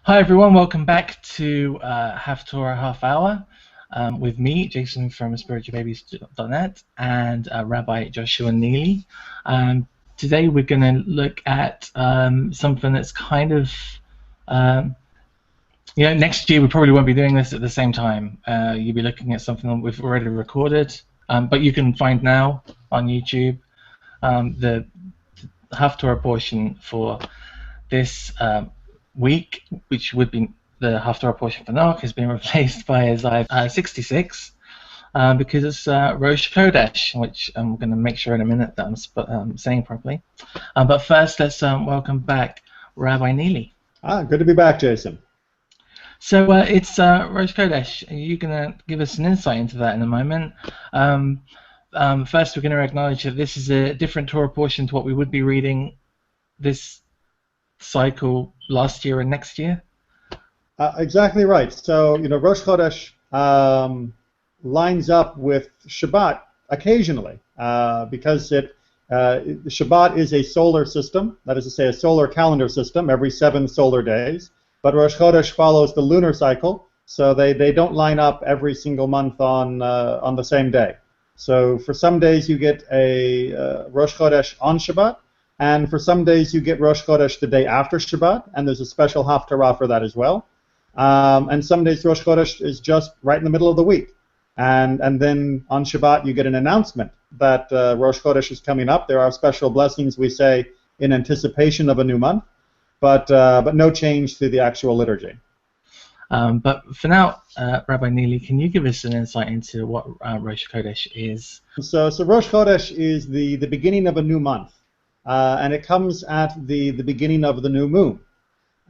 Hi everyone, welcome back to Haftarah Halfhour with me, Jason from Spiritualbabies.net, and Rabbi Joshua Neely. Today we're going to look at something that's kind of, next year we probably won't be doing this at the same time. You'll be looking at something that we've already recorded, but you can find now on YouTube the Haftarah portion for this week, which would be the Haftarah portion for Noach, has been replaced by Isaiah 66 because it's Rosh Chodesh, which I'm going to make sure in a minute that I'm saying properly. But first, let's welcome back Rabbi Neely. Good to be back, Jason. So it's Rosh Chodesh. Are you going to give us an insight into that in a moment? First, we're going to acknowledge that this is a different Torah portion to what we would be reading this cycle last year and next year. Exactly right. So, Rosh Chodesh lines up with Shabbat occasionally because Shabbat is a solar system, that is to say a solar calendar system every 7 solar days, but Rosh Chodesh follows the lunar cycle, so they don't line up every single month on the same day. So for some days you get a Rosh Chodesh on Shabbat, and for some days you get Rosh Chodesh the day after Shabbat, and there's a special Haftarah for that as well. And some days Rosh Chodesh is just right in the middle of the week. And then on Shabbat you get an announcement that Rosh Chodesh is coming up. There are special blessings, we say, in anticipation of a new month, but no change to the actual liturgy. But for now, Rabbi Neely, can you give us an insight into what Rosh Chodesh is? So Rosh Chodesh is the beginning of a new month. And it comes at the beginning of the new moon.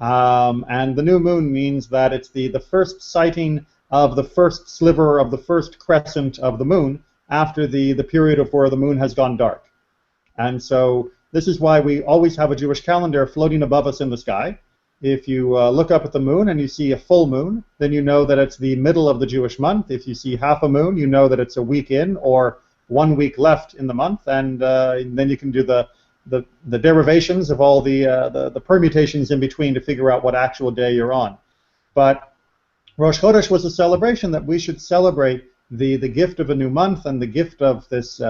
And the new moon means that it's the first sighting of the first sliver of the first crescent of the moon after the period of where the moon has gone dark. And so this is why we always have a Jewish calendar floating above us in the sky. If you look up at the moon and you see a full moon, then you know that it's the middle of the Jewish month. If you see half a moon, you know that it's a week in or 1 week left in the month, and then you can do the derivations of all the permutations in between to figure out what actual day you're on. But Rosh Chodesh was a celebration that we should celebrate the gift of a new month and the gift of this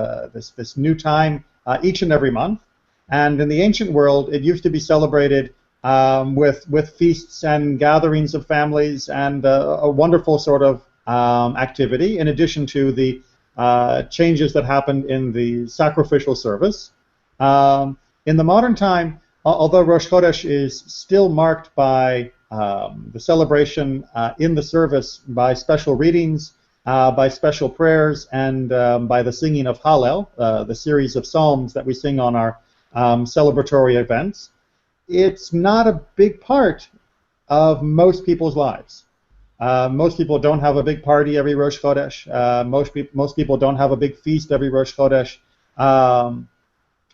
new time each and every month. And in the ancient world, it used to be celebrated with feasts and gatherings of families and a wonderful sort of activity, in addition to the changes that happened in the sacrificial service. In the modern time, although Rosh Chodesh is still marked by the celebration in the service by special readings, by special prayers, and by the singing of Hallel, the series of psalms that we sing on our celebratory events, it's not a big part of most people's lives. Most people don't have a big party every Rosh Chodesh. Most people don't have a big feast every Rosh Chodesh.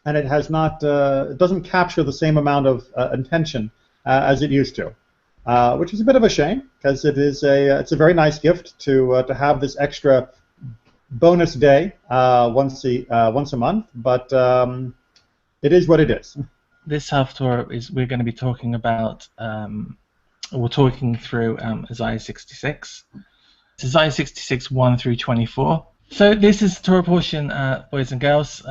And it has not, it doesn't capture the same amount of intention as it used to, which is a bit of a shame, because it's a very nice gift to have this extra bonus day once a month, but it is what it is. This Haftarah we're going to be talking about, we're talking through Isaiah 66. It's Isaiah 66, 1 through 24. So this is the Torah portion, boys and girls.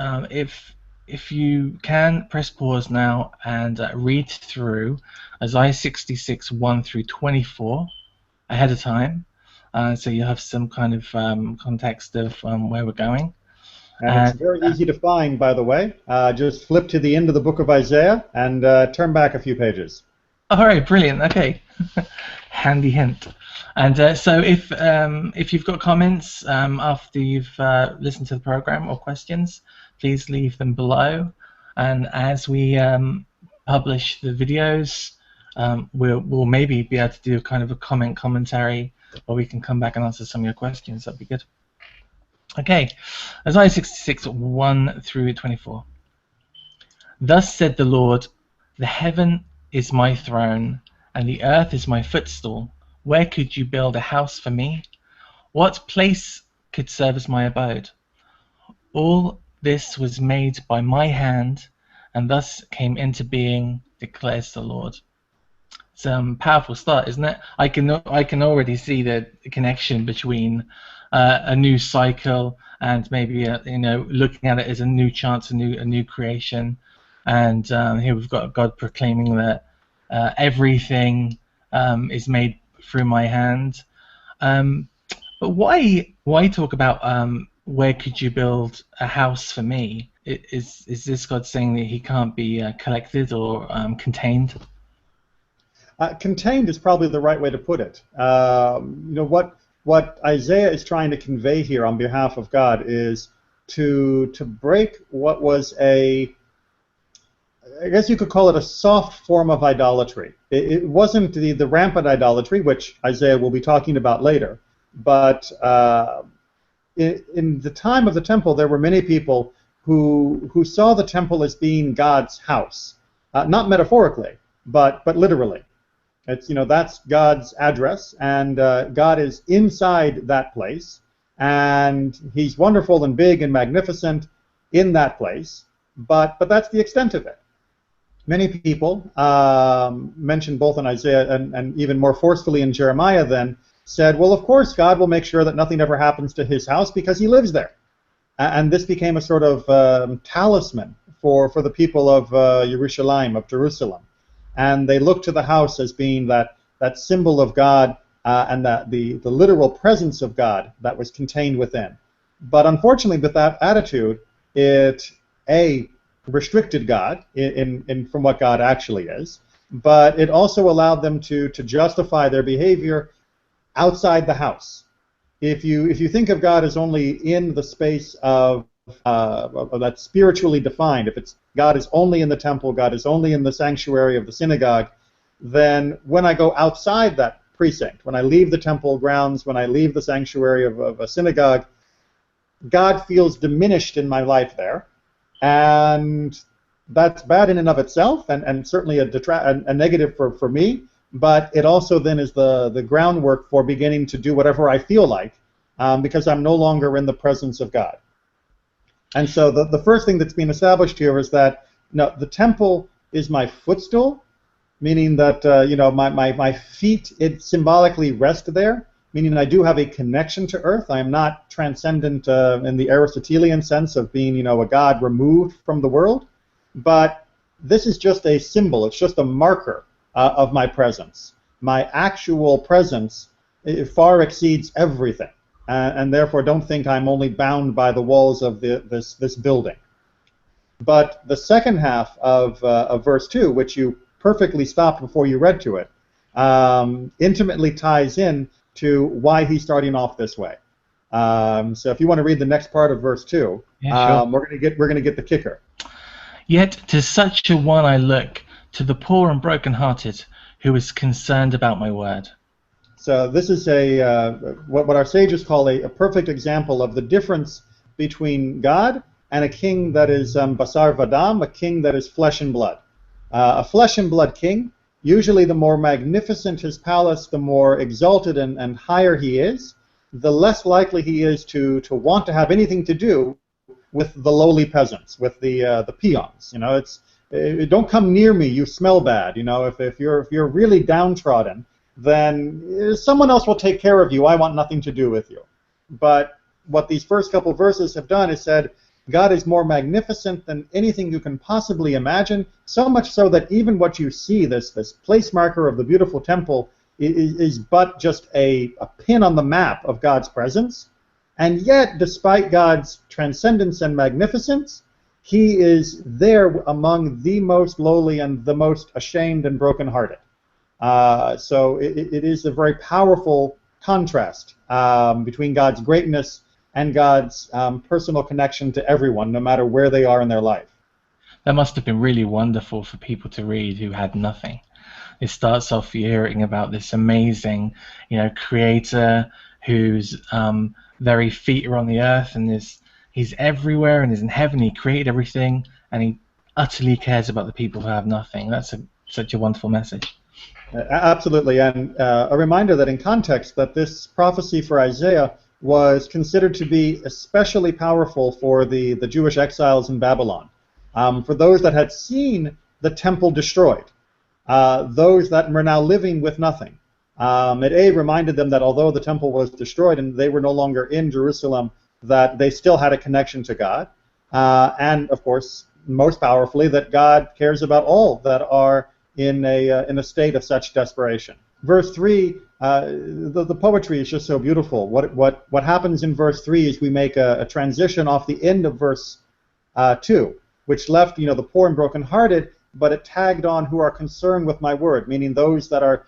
If you can, press pause now and read through Isaiah 66, 1 through 24 ahead of time, so you have some kind of context of where we're going. And it's very easy to find, by the way. Just flip to the end of the book of Isaiah and turn back a few pages. All right, brilliant. Okay, handy hint. And so if you've got comments after you've listened to the program or questions, please leave them below. And as we publish the videos, we'll maybe be able to do kind of a commentary, or we can come back and answer some of your questions. That'd be good. Okay, Isaiah 66, 1 through 24. Thus said the Lord, the heaven is my throne, and the earth is my footstool. Where could you build a house for me? What place could serve as my abode? All this was made by my hand, and thus came into being, declares the Lord. powerful start, isn't it? I can already see the connection between a new cycle and maybe looking at it as a new chance, a new creation, and here we've got God proclaiming that everything is made through my hand. But why talk about where could you build a house for me? Is this God saying that He can't be collected or contained? Contained is probably the right way to put it. What Isaiah is trying to convey here on behalf of God is to break what was I guess you could call it a soft form of idolatry. It wasn't the rampant idolatry, which Isaiah will be talking about later, but in the time of the temple, there were many people who saw the temple as being God's house, not metaphorically, but literally. It's that's God's address, and God is inside that place, and He's wonderful and big and magnificent in that place. But that's the extent of it. Many people mentioned both in Isaiah and even more forcefully in Jeremiah then said, well, of course God will make sure that nothing ever happens to His house because He lives there. And this became a sort of talisman for the people of Yerushalayim, of Jerusalem. And they looked to the house as being that symbol of God and that the literal presence of God that was contained within. But unfortunately, with that attitude, it restricted God from what God actually is, but it also allowed them to justify their behavior outside the house. If you think of God as only in the space of that's spiritually defined, if it's God is only in the temple, God is only in the sanctuary of the synagogue, then when I go outside that precinct, when I leave the temple grounds, when I leave the sanctuary of a synagogue, God feels diminished in my life there, and that's bad in and of itself, and certainly a negative for me, but it also then is the groundwork for beginning to do whatever I feel like, because I'm no longer in the presence of God. And so the first thing that's being established here is that the temple is my footstool, meaning that my feet symbolically rest there, meaning I do have a connection to earth. I am not transcendent in the Aristotelian sense of being a God removed from the world, but this is just a symbol. It's just a marker of my presence. My actual presence far exceeds everything. And therefore don't think I'm only bound by the walls of this building. But the second half of verse 2, which you perfectly stopped before you read to it, intimately ties in to why he's starting off this way. So if you want to read the next part of verse 2, yeah, sure. we're gonna get the kicker. Yet to such a one I look, to the poor and broken-hearted, who is concerned about my word. So this is what our sages call a perfect example of the difference between God and a king that is basar vadam, a king that is flesh and blood. A flesh and blood king, usually the more magnificent his palace, the more exalted and higher he is, the less likely he is to want to have anything to do with the lowly peasants, with the peons. Don't come near me, you smell bad. If you're really downtrodden, then someone else will take care of you. I want nothing to do with you. But what these first couple verses have done is said, God is more magnificent than anything you can possibly imagine, so much so that even what you see, this place marker of the beautiful temple, is but just a pin on the map of God's presence. And yet, despite God's transcendence and magnificence, He is there among the most lowly and the most ashamed and brokenhearted. So it is a very powerful contrast between God's greatness and God's personal connection to everyone, no matter where they are in their life. That must have been really wonderful for people to read who had nothing. It starts off hearing about this amazing, creator whose very feet are on the earth, and he's everywhere and is in heaven. He created everything, and he utterly cares about the people who have nothing. That's such a wonderful message. Absolutely, and a reminder that in context that this prophecy for Isaiah was considered to be especially powerful for the Jewish exiles in Babylon, for those that had seen the temple destroyed. those that were now living with nothing. It reminded them that although the temple was destroyed and they were no longer in Jerusalem, that they still had a connection to God. And, of course, most powerfully, that God cares about all that are in a state of such desperation. Verse 3, the poetry is just so beautiful. What happens in verse 3 is we make a transition off the end of verse 2, which left the poor and brokenhearted, but it tagged on who are concerned with my word, meaning those that are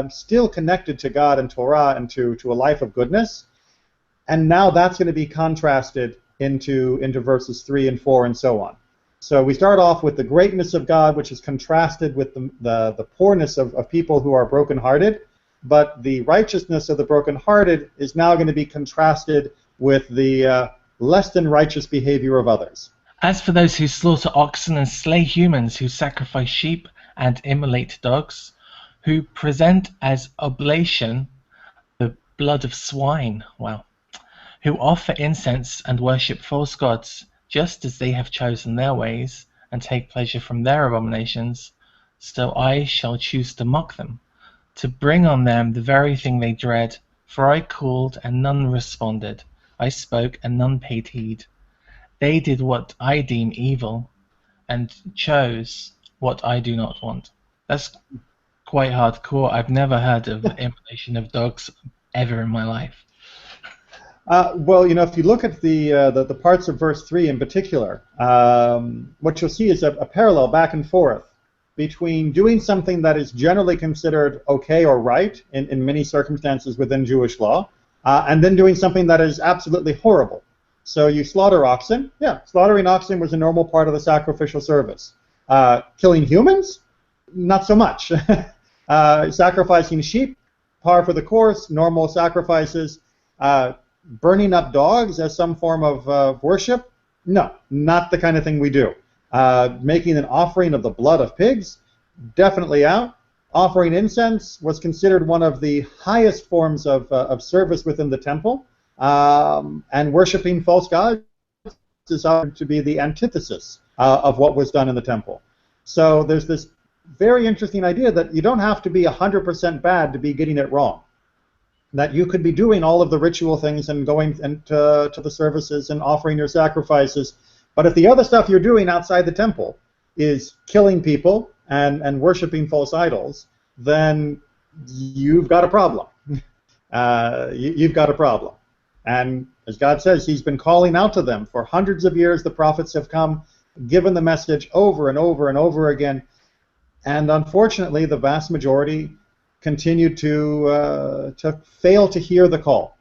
still connected to God and Torah and to a life of goodness. And now that's going to be contrasted into verses 3 and 4 and so on. So we start off with the greatness of God, which is contrasted with the poorness of people who are brokenhearted, but the righteousness of the brokenhearted is now going to be contrasted with the less than righteous behavior of others. As for those who slaughter oxen and slay humans, who sacrifice sheep and immolate dogs, who present as oblation the blood of swine, who offer incense and worship false gods, just as they have chosen their ways, and take pleasure from their abominations, still I shall choose to mock them, to bring on them the very thing they dread. For I called, and none responded. I spoke, and none paid heed. They did what I deem evil, and chose what I do not want. That's quite hardcore. I've never heard of immolation of dogs ever in my life. Well, if you look at the parts of verse 3 in particular, what you'll see is a parallel back and forth between doing something that is generally considered okay or right in many circumstances within Jewish law, and then doing something that is absolutely horrible. So you slaughter oxen. Yeah, slaughtering oxen was a normal part of the sacrificial service. Killing humans? Not so much. Sacrificing sheep? Par for the course, normal sacrifices. Burning up dogs as some form of worship? No, not the kind of thing we do. Making an offering of the blood of pigs? Definitely out. Offering incense was considered one of the highest forms of service within the temple. And worshiping false gods is to be the antithesis of what was done in the temple. So there's this very interesting idea that you don't have to be 100% bad to be getting it wrong. That you could be doing all of the ritual things and going to the services and offering your sacrifices, but if the other stuff you're doing outside the temple is killing people and worshiping false idols, then you've got a problem. You've got a problem. And as God says, He's been calling out to them for hundreds of years. The prophets have come, given the message over and over and over again, and unfortunately, the vast majority continue to fail to hear the call,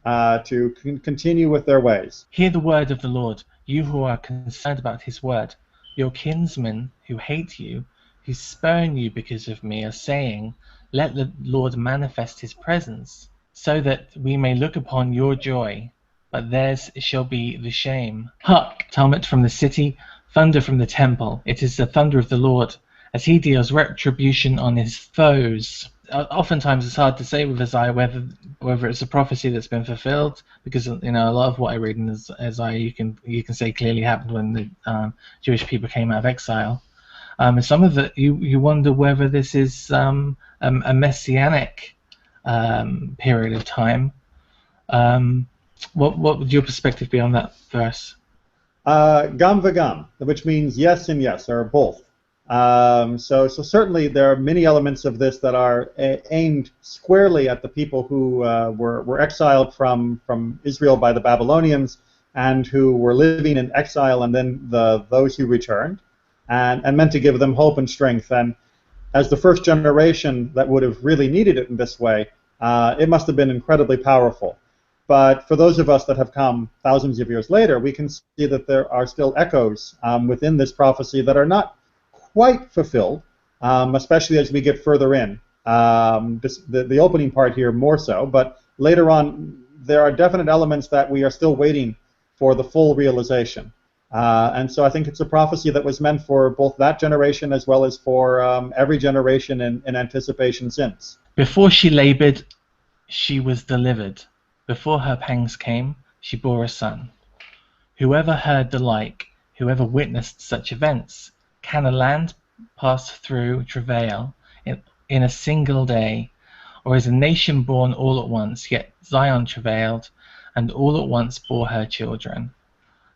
to continue with their ways. Hear the word of the Lord, you who are concerned about His word. Your kinsmen who hate you, who spurn you because of me, are saying, let the Lord manifest His presence, so that we may look upon your joy, but theirs shall be the shame. Hark, tumult from the city, thunder from the temple. It is the thunder of the Lord, as He deals retribution on His foes. Oftentimes it's hard to say with Isaiah whether it's a prophecy that's been fulfilled, because a lot of what I read in Isaiah you can say clearly happened when the Jewish people came out of exile. And some of it you wonder whether this is a messianic period of time. What would your perspective be on that verse? Gam v'gam, which means yes and yes, or both. So certainly there are many elements of this that are aimed squarely at the people who were exiled from Israel by the Babylonians and who were living in exile, and then those who returned, and meant to give them hope and strength. And as the first generation that would have really needed it in this way, it must have been incredibly powerful. But for those of us that have come thousands of years later, we can see that there are still echoes within this prophecy that are not quite fulfilled, especially as we get further in. The opening part here more so, but later on there are definite elements that we are still waiting for the full realization. And so I think it's a prophecy that was meant for both that generation as well as for every generation in anticipation since. Before she labored, she was delivered. Before her pangs came, she bore a son. Whoever heard the like, whoever witnessed such events, can a land pass through travail in a single day? Or is a nation born all at once, yet Zion travailed, and all at once bore her children?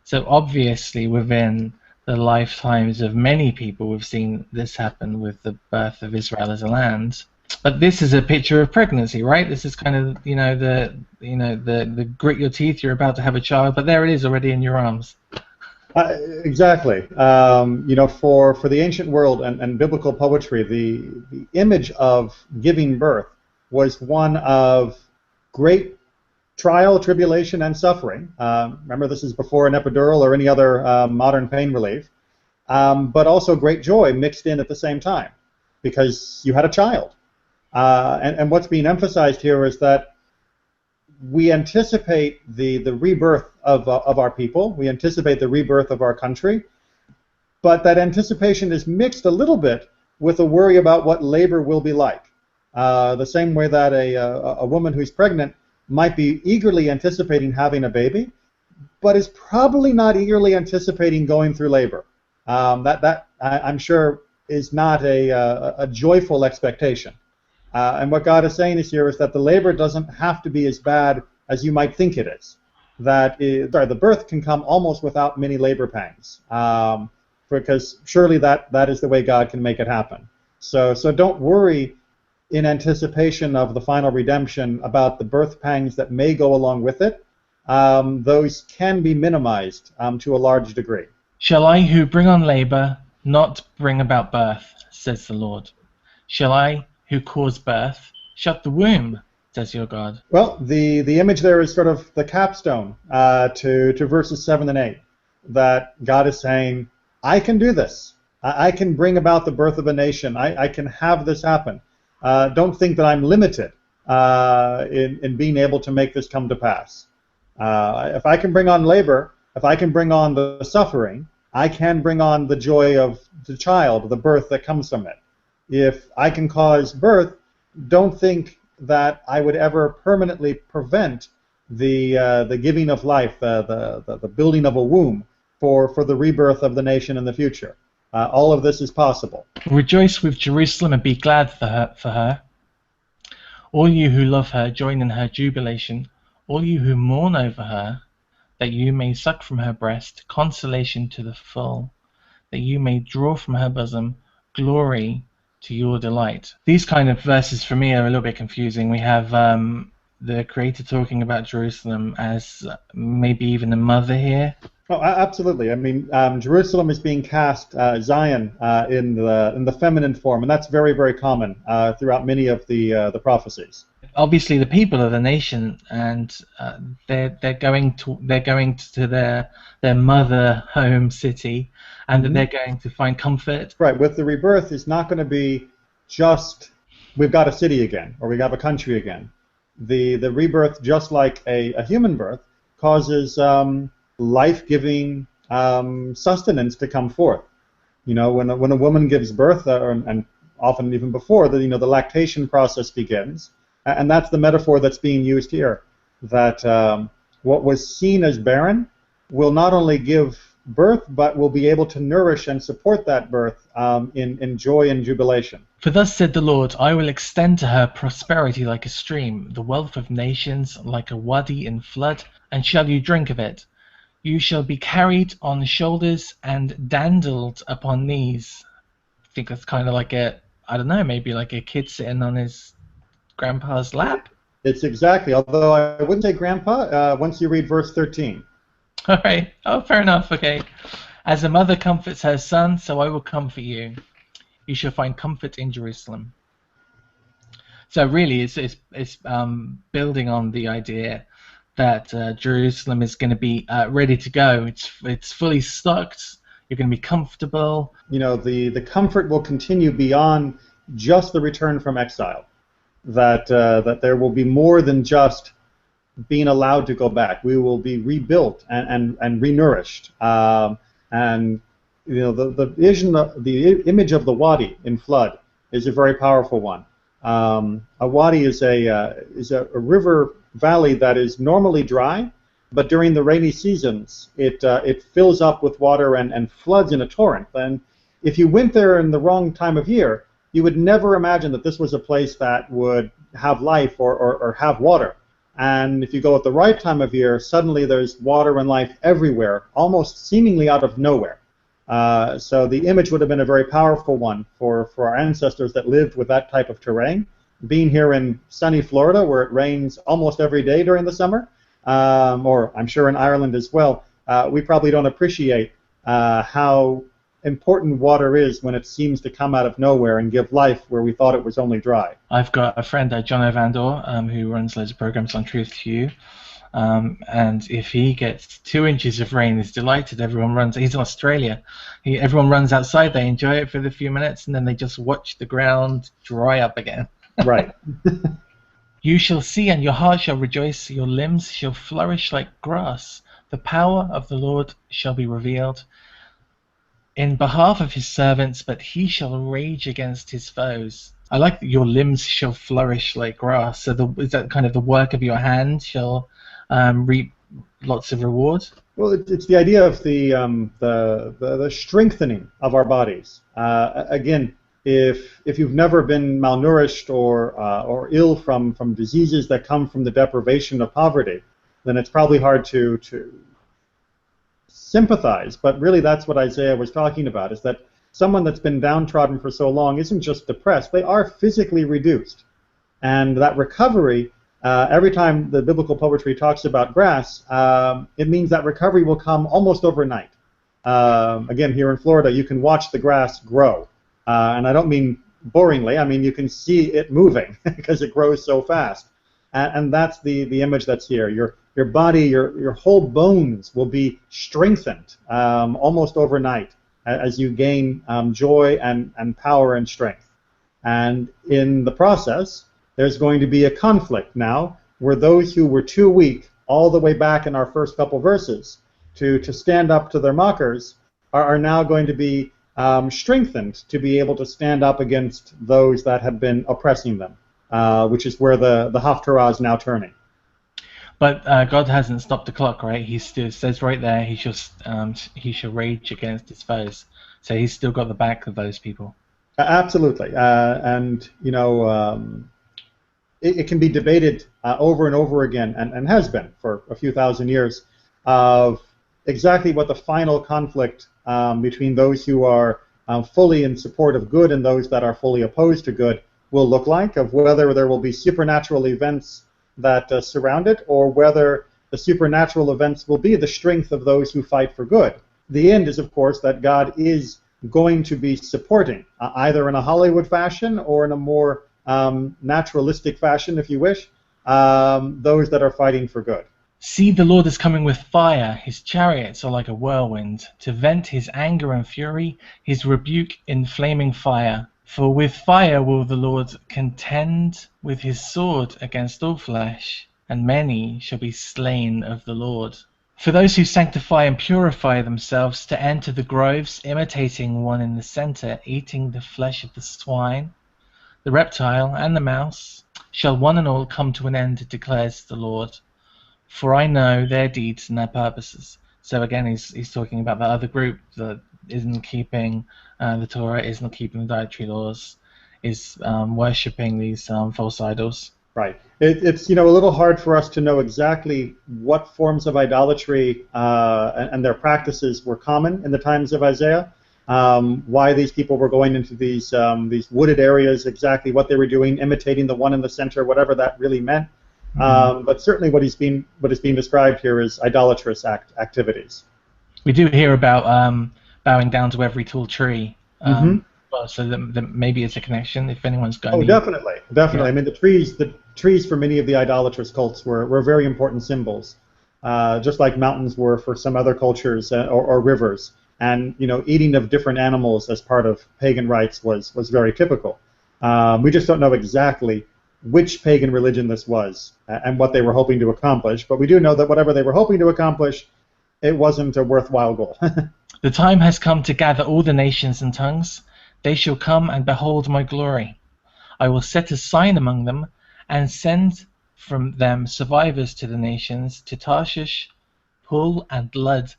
So obviously within the lifetimes of many people, we've seen this happen with the birth of Israel as a land. But this is a picture of pregnancy, right? This is kind of, the grit your teeth, you're about to have a child, but there it is already in your arms. Exactly. For the ancient world and biblical poetry, the image of giving birth was one of great trial, tribulation, and suffering. Remember, this is before an epidural or any other modern pain relief, but also great joy mixed in at the same time, because you had a child. And what's being emphasized here is that we anticipate the rebirth of our people. We anticipate the rebirth of our country. But that anticipation is mixed a little bit with a worry about what labor will be like. The same way that a woman who's pregnant might be eagerly anticipating having a baby, but is probably not eagerly anticipating going through labor. That I'm sure is not a joyful expectation. And what God is saying here is that the labor doesn't have to be as bad as you might think it is. The birth can come almost without many labor pangs, because surely that is the way God can make it happen. So don't worry in anticipation of the final redemption about the birth pangs that may go along with it. Those can be minimized to a large degree. Shall I who bring on labor not bring about birth, says the Lord? Shall I who cause birth shut the womb, says your God? Well, the image there is sort of the capstone to verses 7 and 8, that God is saying, I can do this. I can bring about the birth of a nation. I can have this happen. Don't think that I'm limited in being able to make this come to pass. If I can bring on labor, if I can bring on the suffering, I can bring on the joy of the child, the birth that comes from it. If I can cause birth, don't think that I would ever permanently prevent the giving of life, the building of a womb for the rebirth of the nation in the future. All of this is possible. Rejoice with Jerusalem and be glad for her. All you who love her, join in her jubilation. All you who mourn over her, that you may suck from her breast consolation to the full, that you may draw from her bosom glory to your delight. These kind of verses for me are a little bit confusing. We have the Creator talking about Jerusalem as maybe even a mother here. Oh, absolutely. I mean, Jerusalem is being cast, Zion, in the feminine form, and that's very, very common throughout many of the prophecies. Obviously, the people are the nation, and they're going to their mother home city, and they're going to find comfort. Right. With the rebirth, it's not going to be just we've got a city again or we have a country again. The rebirth, just like a human birth, causes life-giving sustenance to come forth. You know, when a woman gives birth, and often even before, the lactation process begins, and that's the metaphor that's being used here. That what was seen as barren will not only give birth, but will be able to nourish and support that birth in joy and jubilation. For thus said the Lord, I will extend to her prosperity like a stream, the wealth of nations like a wadi in flood, and shall you drink of it. You shall be carried on shoulders and dandled upon knees. I think that's kind of like maybe like a kid sitting on his grandpa's lap. It's exactly, although I wouldn't say grandpa, once you read verse 13. All right. Oh, fair enough. Okay. As a mother comforts her son, so I will comfort you. You shall find comfort in Jerusalem. So really, it's building on the idea that Jerusalem is going to be ready to go. It's fully stocked. You're going to be comfortable. You know, the comfort will continue beyond just the return from exile. That there will be more than just being allowed to go back. We will be rebuilt and renourished. And you know, the vision, the image of the wadi in flood is a very powerful one. A wadi is a river valley that is normally dry, but during the rainy seasons it fills up with water and floods in a torrent. And if you went there in the wrong time of year, you would never imagine that this was a place that would have life or have water. And if you go at the right time of year, suddenly there's water and life everywhere, almost seemingly out of nowhere. So the image would have been a very powerful one for our ancestors that lived with that type of terrain. Being here in sunny Florida, where it rains almost every day during the summer, or I'm sure in Ireland as well, we probably don't appreciate how important water is when it seems to come out of nowhere and give life where we thought it was only dry. I've got a friend, John O'Vandor, who runs loads of programs on Truth to You. And if he gets 2 inches of rain, he's delighted. Everyone runs. He's in Australia. Everyone runs outside. They enjoy it for the few minutes, and then they just watch the ground dry up again. Right. You shall see, and your heart shall rejoice. Your limbs shall flourish like grass. The power of the Lord shall be revealed in behalf of his servants, but he shall rage against his foes. I like that your limbs shall flourish like grass. So is that kind of the work of your hand shall reap lots of reward? Well, it's the idea of the strengthening of our bodies. Again, if you've never been malnourished or ill from diseases that come from the deprivation of poverty, then it's probably hard to sympathize. But really, that's what Isaiah was talking about: is that someone that's been downtrodden for so long isn't just depressed; they are physically reduced, and that recovery. Every time the biblical poetry talks about grass, it means that recovery will come almost overnight. Again, here in Florida, you can watch the grass grow. And I don't mean boringly. I mean you can see it moving because it grows so fast. And that's the image that's here. Your body, your whole bones will be strengthened almost overnight as you gain joy and power and strength. And in the process, there's going to be a conflict now where those who were too weak all the way back in our first couple verses to stand up to their mockers are now going to be strengthened to be able to stand up against those that have been oppressing them, which is where the Haftarah is now turning. But God hasn't stopped the clock, right? He still says right there, he shall rage against his foes. So he's still got the back of those people. Absolutely, and you know. It can be debated over and over again, and has been for a few thousand years, of exactly what the final conflict between those who are fully in support of good and those that are fully opposed to good will look like, of whether there will be supernatural events that surround it, or whether the supernatural events will be the strength of those who fight for good. The end is, of course, that God is going to be supporting, either in a Hollywood fashion or in a more naturalistic fashion, if you wish, those that are fighting for good. See, the Lord is coming with fire. His chariots are like a whirlwind, to vent his anger and fury, his rebuke in flaming fire. For with fire will the Lord contend with his sword against all flesh, and many shall be slain of the Lord. For those who sanctify and purify themselves to enter the groves, imitating one in the center, eating the flesh of the swine, the reptile and the mouse, shall one and all come to an end, declares the Lord. For I know their deeds and their purposes. So again, he's talking about the other group that isn't keeping the Torah, isn't keeping the dietary laws, is worshipping these false idols. Right. It's a little hard for us to know exactly what forms of idolatry and their practices were common in the times of Isaiah. Why these people were going into these wooded areas, exactly what they were doing, imitating the one in the center, whatever that really meant. But certainly what is being described here is idolatrous activities. We do hear about bowing down to every tall tree. Well, so that maybe it's a connection if anyone's got. Definitely. Yeah. I mean, the trees for many of the idolatrous cults were very important symbols, just like mountains were for some other cultures or rivers. And eating of different animals as part of pagan rites was very typical. We just don't know exactly which pagan religion this was and what they were hoping to accomplish, but we do know that whatever they were hoping to accomplish, it wasn't a worthwhile goal. The time has come to gather all the nations and tongues. They shall come and behold my glory. I will set a sign among them and send from them survivors to the nations, to Tarshish, Pul, and Lud,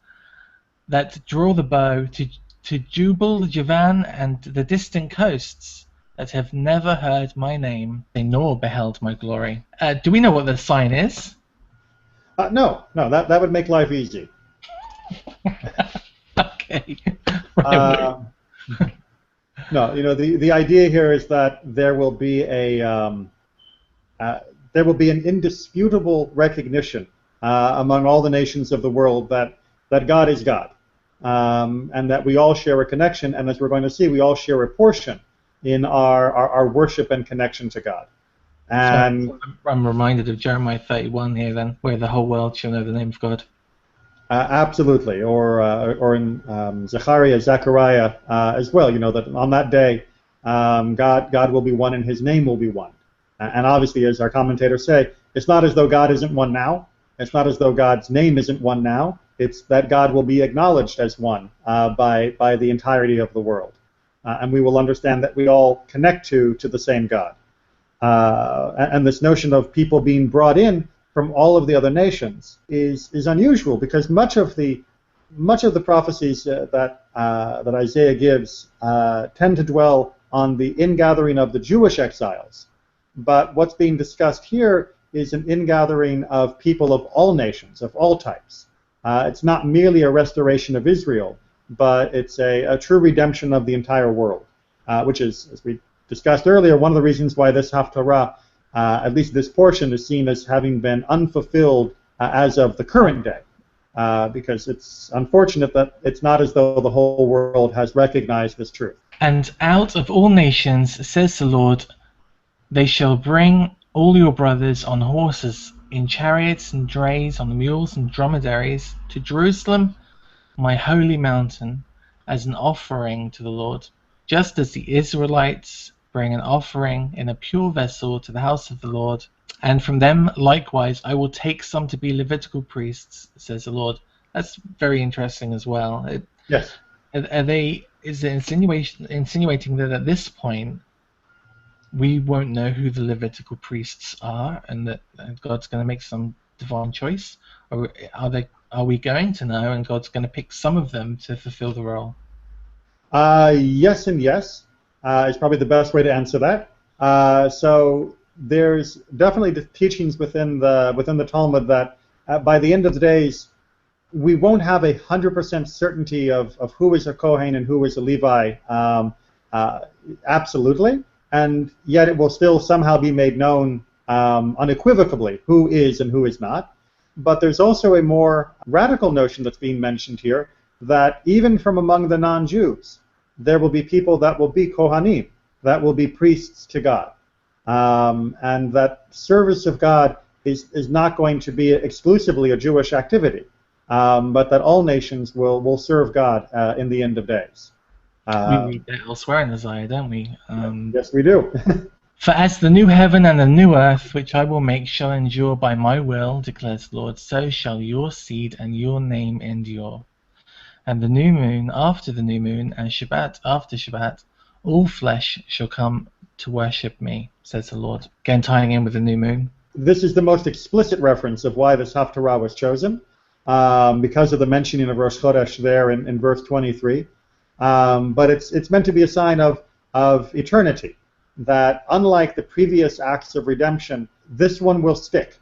that draw the bow, to to Jubal, Javan, and the distant coasts that have never heard my name, nor beheld my glory. Do we know what the sign is? No, that would make life easy. Okay. No, the idea here is that there will be an indisputable recognition among all the nations of the world that God is God, and that we all share a connection, and as we're going to see, we all share a portion in our worship and connection to God. And so I'm reminded of Jeremiah 31 here, then, where the whole world shall know the name of God. Absolutely, or in Zechariah as well. That on that day, God will be one, and His name will be one. And obviously, as our commentators say, it's not as though God isn't one now. It's not as though God's name isn't one now. It's that God will be acknowledged as one by the entirety of the world, and we will understand that we all connect to the same God. And this notion of people being brought in from all of the other nations is unusual, because much of the prophecies that Isaiah gives tend to dwell on the ingathering of the Jewish exiles. But what's being discussed here is an ingathering of people of all nations, of all types. It's not merely a restoration of Israel, but it's a true redemption of the entire world, which is, as we discussed earlier, one of the reasons why this Haftarah, at least this portion, is seen as having been unfulfilled as of the current day, because it's unfortunate that it's not as though the whole world has recognized this truth. And out of all nations, says the Lord, they shall bring all your brothers on horses, in chariots and drays, on mules and dromedaries, to Jerusalem, my holy mountain, as an offering to the Lord, just as the Israelites bring an offering in a pure vessel to the house of the Lord. And from them likewise I will take some to be Levitical priests, says the Lord. That's very interesting as well. Yes. Is it insinuating that at this point we won't know who the Levitical priests are, and that God's going to make some divine choice? Or are we going to know, and God's going to pick some of them to fulfill the role? Yes and yes is probably the best way to answer that. So there's definitely the teachings within the Talmud that by the end of the days we won't have 100% certainty of who is a Kohen and who is a Levi, absolutely, and yet it will still somehow be made known unequivocally who is and who is not. But there's also a more radical notion that's being mentioned here, that even from among the non-Jews, there will be people that will be Kohanim, that will be priests to God, and that service of God is not going to be exclusively a Jewish activity, but that all nations will serve God in the end of days. We read that elsewhere in Isaiah, don't we? Yes, we do. For as the new heaven and the new earth, which I will make, shall endure by my will, declares the Lord, so shall your seed and your name endure. And the new moon after the new moon, and Shabbat after Shabbat, all flesh shall come to worship me, says the Lord. Again, tying in with the new moon. This is the most explicit reference of why this Haftarah was chosen, because of the mentioning of Rosh Chodesh there in verse 23. But it's meant to be a sign of eternity, that unlike the previous acts of redemption, this one will stick.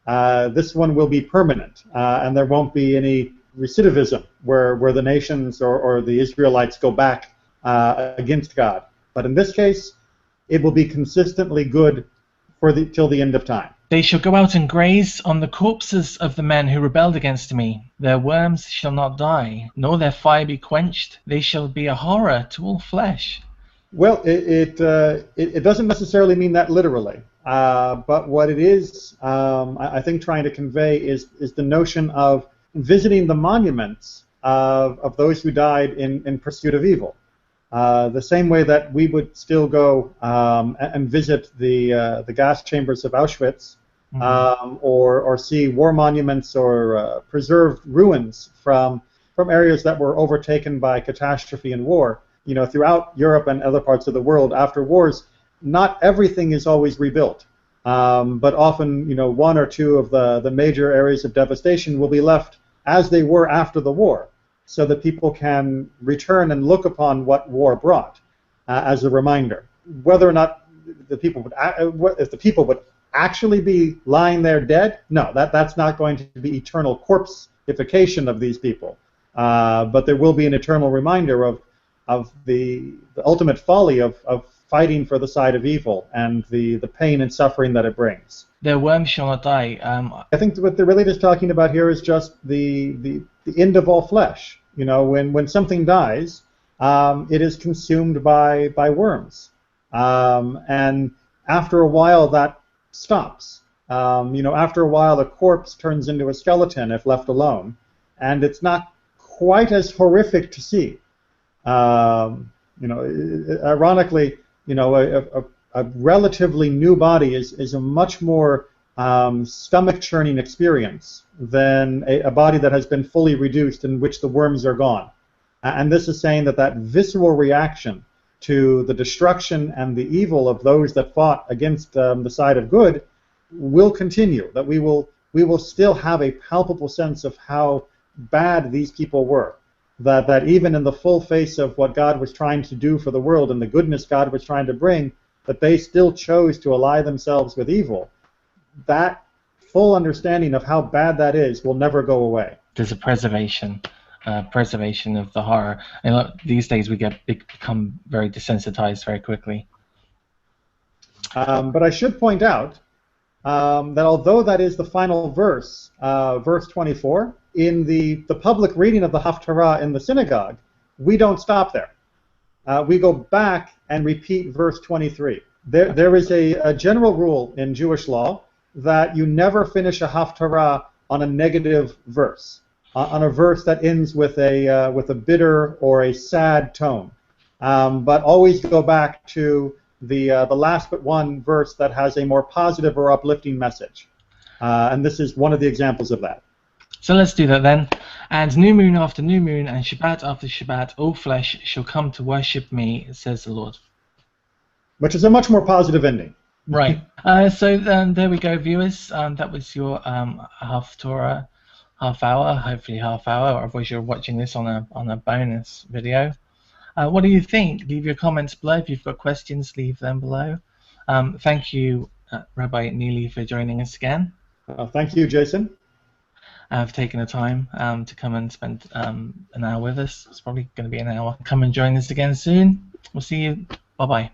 This one will be permanent, and there won't be any recidivism where the nations or the Israelites go back against God. But in this case, it will be consistently good till the end of time. They shall go out and graze on the corpses of the men who rebelled against me. Their worms shall not die, nor their fire be quenched. They shall be a horror to all flesh. Well, it doesn't necessarily mean that literally, but what it is, I think, trying to convey is the notion of visiting the monuments of those who died in pursuit of evil. The same way that we would still go and visit the gas chambers of Auschwitz, or see war monuments or preserved ruins from areas that were overtaken by catastrophe and war. Throughout Europe and other parts of the world after wars, not everything is always rebuilt, but often, one or two of the major areas of devastation will be left as they were after the war. so that people can return and look upon what war brought as a reminder. Whether or not the people would, if the people would actually be lying there dead, no, that's not going to be eternal corpseification of these people. But there will be an eternal reminder of the ultimate folly of fighting for the side of evil and the pain and suffering that it brings. Their worms shall not die. I think what they're really just talking about here is just the end of all flesh. You know, when something dies, it is consumed by worms, and after a while that stops. You know, after a while the corpse turns into a skeleton if left alone, and it's not quite as horrific to see. You know, ironically, you know, a relatively new body is a much more stomach-churning experience than a body that has been fully reduced in which the worms are gone. And this is saying that visceral reaction to the destruction and the evil of those that fought against the side of good will continue, that we will still have a palpable sense of how bad these people were. That even in the full face of what God was trying to do for the world and the goodness God was trying to bring, that they still chose to ally themselves with evil. That full understanding of how bad that is will never go away. There's a preservation of the horror. And look, these days we become very desensitized very quickly. But I should point out that although that is the final verse, verse 24, in the public reading of the Haftarah in the synagogue, we don't stop there. We go back and repeat verse 23. There is a general rule in Jewish law that you never finish a Haftarah on a negative verse, on a verse that ends with a bitter or a sad tone, but always go back to the last but one verse that has a more positive or uplifting message. And this is one of the examples of that. So let's do that then. And new moon after new moon and Shabbat after Shabbat, all flesh shall come to worship me, says the Lord. Which is a much more positive ending. Right. So there we go, viewers. That was your Haftarah half hour, hopefully half hour, or otherwise you're watching this on a bonus video. What do you think? Leave your comments below. If you've got questions, leave them below. Thank you, Rabbi Neely, for joining us again. Thank you, Jason. For taking the time to come and spend an hour with us. It's probably going to be an hour. Come and join us again soon. We'll see you. Bye-bye.